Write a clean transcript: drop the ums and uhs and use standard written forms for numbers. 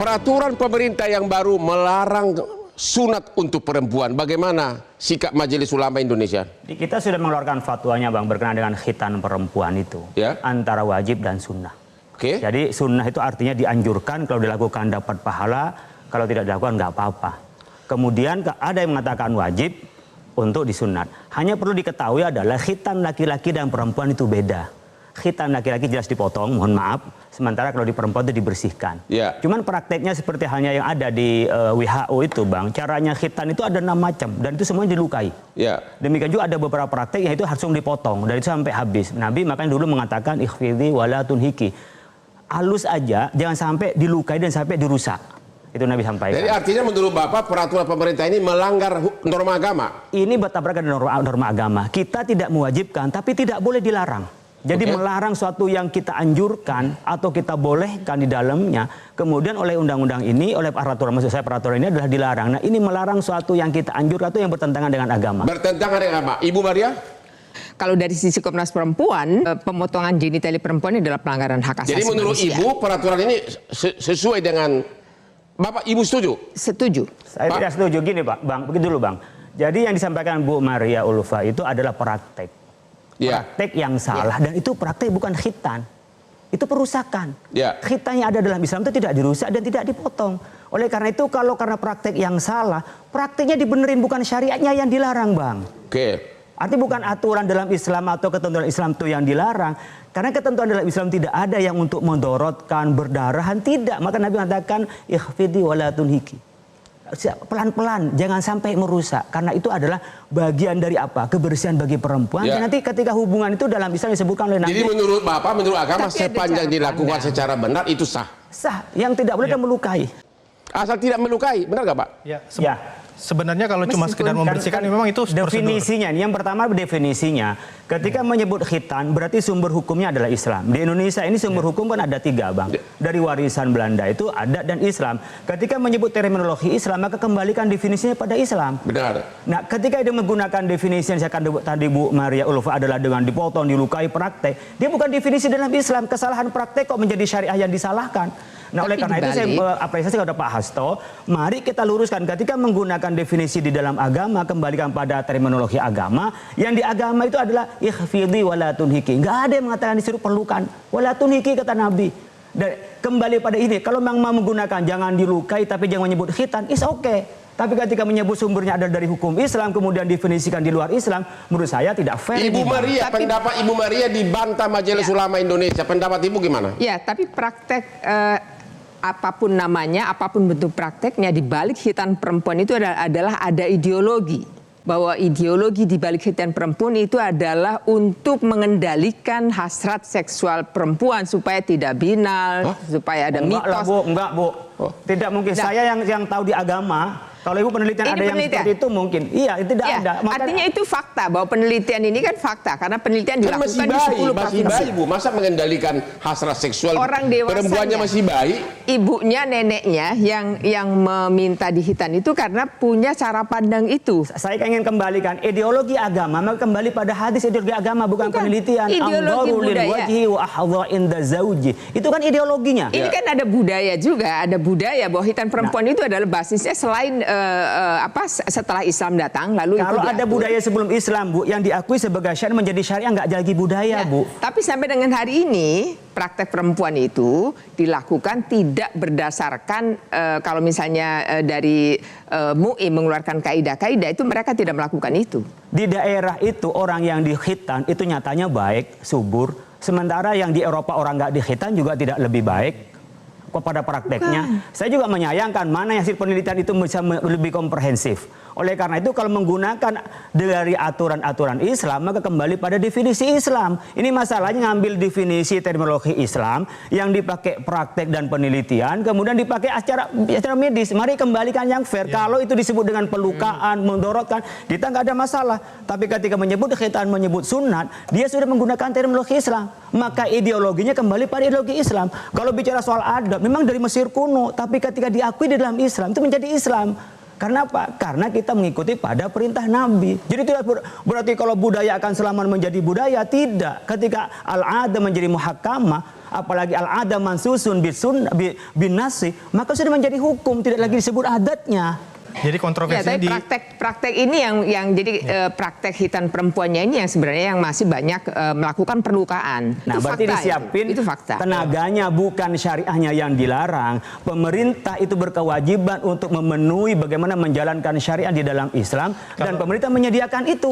Peraturan pemerintah yang baru melarang sunat untuk perempuan. Bagaimana sikap Majelis Ulama Indonesia? Kita sudah mengeluarkan fatwanya, Bang, berkenaan dengan khitan perempuan itu. Ya. Antara wajib dan sunnah. Oke. Jadi sunnah itu artinya dianjurkan, kalau dilakukan dapat pahala, kalau tidak dilakukan nggak apa-apa. Kemudian ada yang mengatakan wajib untuk disunat. Hanya perlu diketahui adalah khitan laki-laki dan perempuan itu beda. Khitan laki-laki jelas dipotong, mohon maaf. Sementara kalau di perempuan itu dibersihkan. Ya. Cuman prakteknya seperti halnya yang ada di WHO itu, Bang. Caranya khitan itu ada 6 macam dan itu semuanya dilukai. Ya. Demikian juga ada beberapa praktek yang itu langsung dipotong dan itu sampai habis. Nabi makanya dulu mengatakan ikhfidhi wala tunhiki. Halus aja, jangan sampai dilukai dan sampai dirusak. Itu Nabi sampaikan. Jadi artinya menurut Bapak peraturan pemerintah ini melanggar norma agama? Ini bertabrakan dengan norma agama. Kita tidak mewajibkan tapi tidak boleh dilarang. Jadi melarang suatu yang kita anjurkan atau kita bolehkan di dalamnya, kemudian oleh undang-undang ini, oleh peraturan, maksud saya peraturan ini adalah dilarang. Nah, ini melarang suatu yang kita anjurkan atau yang bertentangan dengan agama. Bertentangan dengan agama. Ibu Maria? Kalau dari sisi Komnas Perempuan, pemotongan genitalia perempuan ini adalah pelanggaran hak asasi manusia. Jadi menurut Ibu peraturan ini sesuai dengan Bapak, Ibu setuju? Setuju. Saya tidak setuju. Gini, Pak, Bang, begitu dulu, Bang. Jadi yang disampaikan Bu Maria Ulfa itu adalah praktek. Praktek yang salah, dan itu praktek bukan khitan, itu perusakan. Khitan yang ada dalam Islam itu tidak dirusak dan tidak dipotong. Oleh karena itu kalau karena praktek yang salah, prakteknya dibenerin, bukan syariatnya yang dilarang, Bang. Artinya bukan aturan dalam Islam atau ketentuan Islam itu yang dilarang, karena ketentuan dalam Islam tidak ada yang untuk mendorotkan, berdarahan, tidak. Maka Nabi mengatakan ikhfidhi wala tunhiki. Pelan-pelan, jangan sampai merusak, karena itu adalah bagian dari apa? Kebersihan bagi perempuan. Dan nanti ketika hubungan itu dalam Islam disebutkan oleh Nabi. Jadi menurut Bapak, menurut agama, sepanjang dilakukan secara benar itu sah. Sah, yang tidak boleh dan melukai. Asal tidak melukai, benar nggak Pak? Ya. Sebenarnya kalau cuma sekedar membersihkan memang itu definisinya. Yang pertama definisinya, ketika menyebut khitan berarti sumber hukumnya adalah Islam. Di Indonesia ini sumber hukum kan ada 3, Bang. Dari warisan Belanda itu adat dan Islam. Ketika menyebut terminologi Islam maka kembalikan definisinya pada Islam. Benar. Nah, ketika dia menggunakan definisi yang saya katakan tadi Bu Maria Ulfa adalah dengan dipotong, dilukai, praktek. Dia bukan definisi dalam Islam. Kesalahan praktek kok menjadi syariah yang disalahkan. Nah, oleh karena itu saya apresiasi kepada Pak Hasto, mari kita luruskan ketika menggunakan definisi di dalam agama, kembalikan pada terminologi agama. Yang di agama itu adalah ikhfidhi wala tunhiki. Enggak ada yang mengatakan disuruh perlukan. Wala tunhiki kata Nabi. Dan kembali pada ini, kalau memang mau menggunakan jangan dilukai tapi jangan menyebut khitan, is okay. Tapi ketika menyebut sumbernya ada dari hukum Islam, kemudian definisikan di luar Islam, menurut saya tidak fair. Ibu Maria, pendapat Ibu Maria dibantah Majelis Ulama Indonesia. Pendapat Ibu gimana? Ya, tapi praktek apapun namanya, apapun bentuk prakteknya, di balik khitan perempuan itu adalah ada ideologi. Bahwa ideologi di balik khitan perempuan itu adalah untuk mengendalikan hasrat seksual perempuan supaya tidak binal, supaya ada mitos. Enggak, Bu. Tidak mungkin. Saya yang tahu di agama. Kalau Ibu penelitian ada yang seperti itu mungkin. Iya, tidak ada. Artinya itu fakta, bahwa penelitian ini kan fakta. Karena penelitian dilakukan di 10 provinsi. Masih bayi, Bu. Masa mengendalikan hasrat seksual orang dewasanya, perempuannya masih bayi? Ibunya, neneknya yang meminta dihitan itu karena punya cara pandang itu. Saya ingin kembalikan ideologi agama, maka kembali pada hadis ideologi agama, bukan penelitian. Ideologi budaya. Itu kan ideologinya. Ini kan ada budaya juga, ada budaya bahwa khitan perempuan itu adalah basisnya selain setelah Islam datang, lalu kalau itu ada budaya sebelum Islam, Bu, yang diakui sebagai syariah menjadi syariah, nggak lagi budaya, Bu. Tapi sampai dengan hari ini praktek perempuan itu dilakukan tidak berdasarkan kalau misalnya dari MUI mengeluarkan kaidah-kaidah itu, mereka tidak melakukan itu. Di daerah itu orang yang dikhitan itu nyatanya baik, subur. Sementara yang di Eropa orang nggak dikhitan juga tidak lebih baik kepada prakteknya. Saya juga menyayangkan mana hasil penelitian itu bisa lebih komprehensif. Oleh karena itu kalau menggunakan dari aturan-aturan Islam maka kembali pada definisi Islam. Ini masalahnya ngambil definisi terminologi Islam yang dipakai praktek dan penelitian kemudian dipakai secara medis. Mari kembalikan yang fair. Kalau itu disebut dengan pelukaan, mendorotkan, kita nggak ada masalah. Tapi ketika menyebut khitan, menyebut sunat, dia sudah menggunakan terminologi Islam. Maka ideologinya kembali pada ideologi Islam. Kalau bicara soal adab, memang dari Mesir kuno, tapi ketika diakui di dalam Islam itu menjadi Islam. Karena apa? Karena kita mengikuti pada perintah Nabi. Jadi tidak berarti kalau budaya akan selamanya menjadi budaya, tidak. Ketika al-'adah menjadi muhakkamah, apalagi al-ada mansusun bin nasi, maka sudah menjadi hukum, tidak lagi disebut adatnya. Jadi Ya, kontroversinya tapi praktek ini yang jadi praktek hitan perempuannya ini yang sebenarnya yang masih banyak melakukan perlukaan. Nah, itu berarti fakta, disiapin itu fakta. tenaganya, bukan syariahnya yang dilarang. Pemerintah itu berkewajiban untuk memenuhi bagaimana menjalankan syariah di dalam Islam, dan pemerintah menyediakan itu.